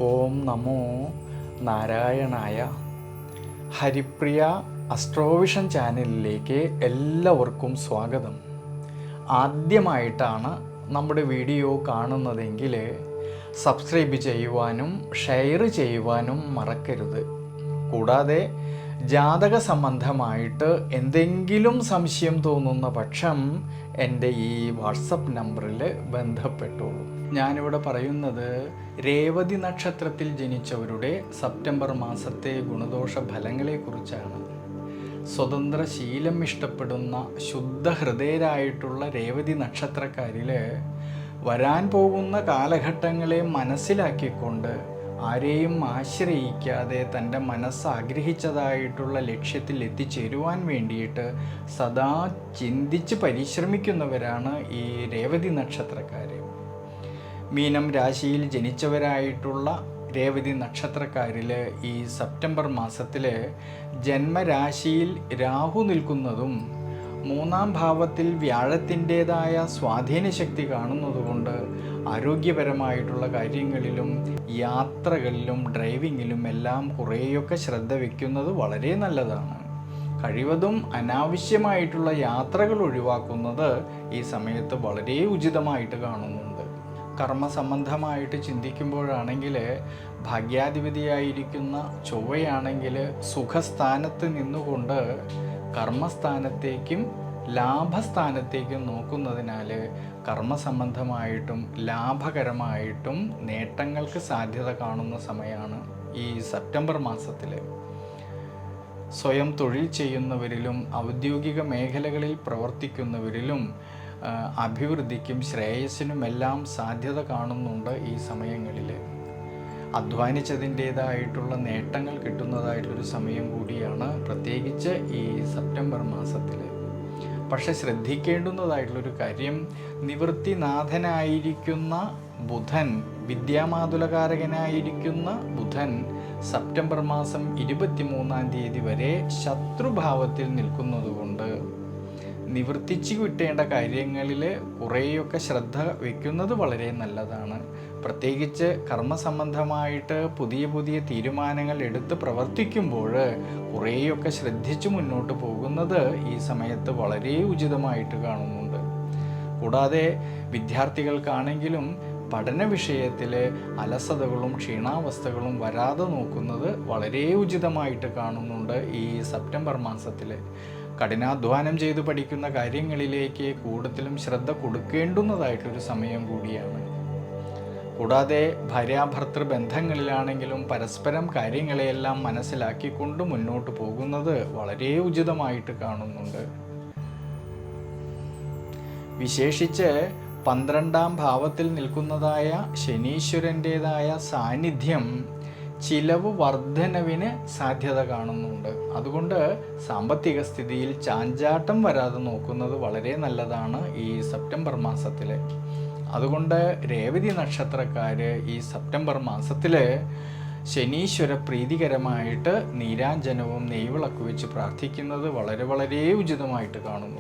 ഓം നമോ നാരായണായ. ഹരിപ്രിയ അസ്ട്രോവിഷൻ ചാനലിലേക്ക് എല്ലാവർക്കും സ്വാഗതം. ആദ്യമായിട്ടാണ് നമ്മുടെ വീഡിയോ കാണുന്നതെങ്കിൽ സബ്സ്ക്രൈബ് ചെയ്യുവാനും ഷെയർ ചെയ്യുവാനും മറക്കരുത്. കൂടാതെ ജാതക സംബന്ധമായിട്ട് എന്തെങ്കിലും സംശയം തോന്നുന്ന പക്ഷം എൻ്റെ ഈ വാട്സപ്പ് നമ്പറിൽ ബന്ധപ്പെട്ടോളൂ. ഞാനിവിടെ പറയുന്നത് രേവതി നക്ഷത്രത്തിൽ ജനിച്ചവരുടെ സെപ്റ്റംബർ മാസത്തെ ഗുണദോഷ ഫലങ്ങളെക്കുറിച്ചാണ്. സ്വതന്ത്ര ശീലം ഇഷ്ടപ്പെടുന്ന ശുദ്ധഹൃദയരായിട്ടുള്ള രേവതി നക്ഷത്രക്കാരിൽ വരാൻ പോകുന്ന കാലഘട്ടങ്ങളെ മനസ്സിലാക്കിക്കൊണ്ട് ആരെയും ആശ്രയിക്കാതെ തൻ്റെ മനസ്സ് ആഗ്രഹിച്ചതായിട്ടുള്ള ലക്ഷ്യത്തിൽ എത്തിച്ചേരുവാൻ വേണ്ടിയിട്ട് സദാ ചിന്തിച്ച് പരിശ്രമിക്കുന്നവരാണ് ഈ രേവതി നക്ഷത്രക്കാർ. മീനം രാശിയിൽ ജനിച്ചവരായിട്ടുള്ള രേവതി നക്ഷത്രക്കാരിൽ ഈ സെപ്റ്റംബർ മാസത്തിൽ ജന്മരാശിയിൽ രാഹു നിൽക്കുന്നതും മൂന്നാം ഭാവത്തിൽ വ്യാഴത്തിൻ്റേതായ സ്വാധീന ശക്തി കാണുന്നതുകൊണ്ട് ആരോഗ്യപരമായിട്ടുള്ള കാര്യങ്ങളിലും യാത്രകളിലും ഡ്രൈവിങ്ങിലും എല്ലാം കുറേയൊക്കെ ശ്രദ്ധ വയ്ക്കുന്നത് വളരെ നല്ലതാണ്. കഴിവതും അനാവശ്യമായിട്ടുള്ള യാത്രകൾ ഒഴിവാക്കുന്നത് ഈ സമയത്ത് വളരെ ഉചിതമായിട്ട് കാണുന്നുണ്ട്. കർമ്മസംബന്ധമായിട്ട് ചിന്തിക്കുമ്പോഴാണെങ്കിൽ ഭാഗ്യാധിപതിയായിരിക്കുന്ന ചൊവ്വയാണെങ്കിൽ സുഖസ്ഥാനത്ത് നിന്നുകൊണ്ട് കർമ്മസ്ഥാനത്തേക്കും ലാഭസ്ഥാനത്തേക്കും നോക്കുന്നതിനാൽ കർമ്മസംബന്ധമായിട്ടും ലാഭകരമായിട്ടും നേട്ടങ്ങൾക്ക് സാധ്യത കാണുന്ന സമയമാണ് ഈ സെപ്റ്റംബർ മാസത്തിൽ. സ്വയം തൊഴിൽ ചെയ്യുന്നവരിലും ഔദ്യോഗിക മേഖലകളിൽ പ്രവർത്തിക്കുന്നവരിലും അഭിവൃദ്ധിക്കും ശ്രേയസ്സിനുമെല്ലാം സാധ്യത കാണുന്നുണ്ട്. ഈ സമയങ്ങളിൽ അധ്വാനിച്ചതിൻ്റേതായിട്ടുള്ള നേട്ടങ്ങൾ കിട്ടുന്നതായിട്ടൊരു സമയം കൂടിയാണ്, പ്രത്യേകിച്ച് ഈ സെപ്റ്റംബർ മാസത്തിൽ. പക്ഷെ ശ്രദ്ധിക്കേണ്ടുന്നതായിട്ടുള്ളൊരു കാര്യം, നിവൃത്തിനാഥനായിരിക്കുന്ന ബുധൻ, വിദ്യാമാതുലകാരകനായിരിക്കുന്ന ബുധൻ സെപ്റ്റംബർ മാസം 23-ാം തീയതി വരെ ശത്രുഭാവത്തിൽ നിൽക്കുന്നതുകൊണ്ട് നിവർത്തിച്ചു കിട്ടേണ്ട കാര്യങ്ങളിൽ കുറേയൊക്കെ ശ്രദ്ധ വയ്ക്കുന്നത് വളരെ നല്ലതാണ്. പ്രത്യേകിച്ച് കർമ്മസംബന്ധമായിട്ട് പുതിയ പുതിയ തീരുമാനങ്ങൾ എടുത്ത് പ്രവർത്തിക്കുമ്പോൾ കുറേയൊക്കെ ശ്രദ്ധിച്ചു മുന്നോട്ട് പോകുന്നത് ഈ സമയത്ത് വളരെ ഉചിതമായിട്ട് കാണുന്നുണ്ട്. കൂടാതെ വിദ്യാർത്ഥികൾക്കാണെങ്കിലും പഠന വിഷയത്തിൽ അലസതകളും ക്ഷീണാവസ്ഥകളും വരാതെ നോക്കുന്നത് വളരെ ഉചിതമായിട്ട് കാണുന്നുണ്ട്. ഈ സെപ്റ്റംബർ മാസത്തിൽ കഠിനാധ്വാനം ചെയ്ത് പഠിക്കുന്ന കാര്യങ്ങളിലേക്ക് കൂടുതലും ശ്രദ്ധ കൊടുക്കേണ്ടുന്നതായിട്ടൊരു സമയം കൂടിയാണ്. കൂടാതെ ഭാര്യാഭർത്തൃ ബന്ധങ്ങളിലാണെങ്കിലും പരസ്പരം കാര്യങ്ങളെയെല്ലാം മനസ്സിലാക്കിക്കൊണ്ട് മുന്നോട്ട് പോകുന്നത് വളരെ ഉചിതമായിട്ട് കാണുന്നുണ്ട്. വിശേഷിച്ച് 12-ാം ഭാവത്തിൽ നിൽക്കുന്നതായ ശനീശ്വരൻ്റേതായ സാന്നിധ്യം ചിലവ് വർധനവിന് സാധ്യത കാണുന്നുണ്ട്. അതുകൊണ്ട് സാമ്പത്തിക സ്ഥിതിയിൽ ചാഞ്ചാട്ടം വരാതെ നോക്കുന്നത് വളരെ നല്ലതാണ് ഈ സെപ്റ്റംബർ മാസത്തിൽ. അതുകൊണ്ട് രേവതി നക്ഷത്രക്കാർ ഈ സെപ്റ്റംബർ മാസത്തിൽ ശനീശ്വര പ്രീതികരമായിട്ട് നീരാഞ്ജനവും നെയ്വിളക്ക് വെച്ച് പ്രാർത്ഥിക്കുന്നത് വളരെ വളരെ ഉചിതമായിട്ട് കാണുന്നു.